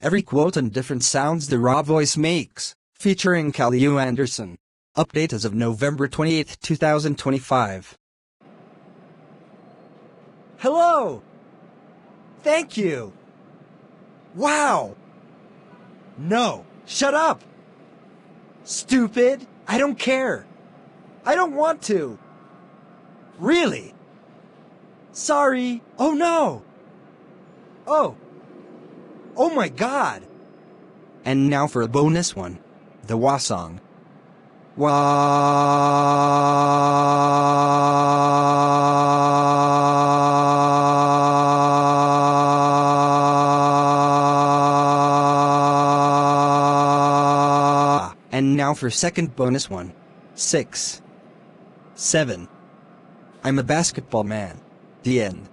Every quote and different sounds the raw voice makes, featuring Callie Anderson. Update as of November 28, 2025. Hello! Thank you! Wow! No, shut up! Stupid! I don't care! I don't want to! Really? Sorry! Oh no! Oh! Oh my god! And now for a bonus one. The Wah song. Wah. And now for second bonus one. 6. 7. I'm a basketball man. The end.